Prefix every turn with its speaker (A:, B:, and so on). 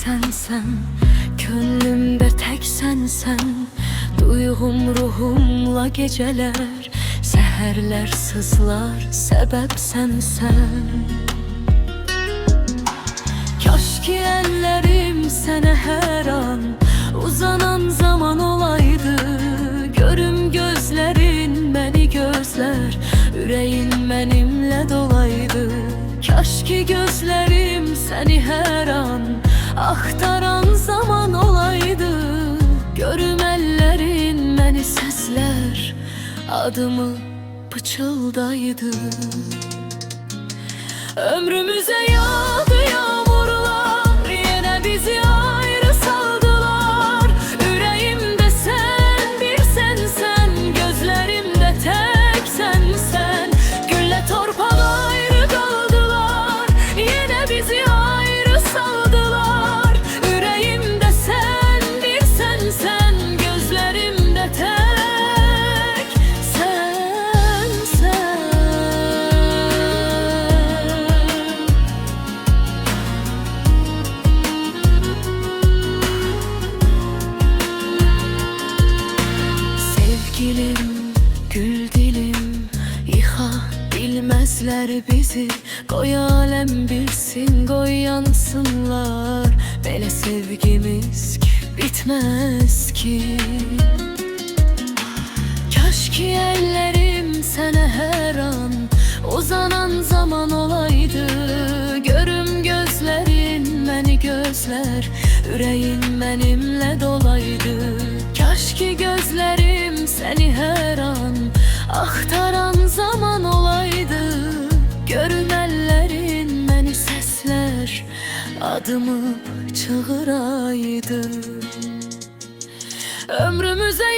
A: sənsən, könlümdə tək sənsən. Duyğum ruhumla gecələr, səhərlər sızlar, səbəb sənsən. Kaş ki əllərim sənə hər an uzanan zaman olaydı. Görüm gözlərin məni gözlər, ürəyin mənimlə dolaydı. Kaş ki gözlərim səni hər an axtaran zaman olaydı. Görüm əllərin məni səslər, adımı pıçıldaydı. Ömrümüzə yağdı yağmurlar, yenə bizi ayrı saldılar. Ürəyimdə sən bir sənsən, gözlərimdə tək sənsən. Güllə torpaq ayrı qaldılar, yenə bizi ayrı saldılar. Ürəyimdə sən bir sənsən, gözlərimdə tək sənsən. Sevgilim, gül dilim, yıxa bilməzlər bizi. Qoy aləm bilsin, qoy yansınlar. Belə sevgimiz ki, bitməz ki. Kaş ki əllərim sənə hər an uzanan zaman olaydı. Görüm gözlərin məni gözlər, ürəyin mənimlə dolaydı. Kaş ki gözlərim səni hər an axtaran zaman olaydı. Görün əllərin məni səslər, adımı çığıraydı. Ömrümüzə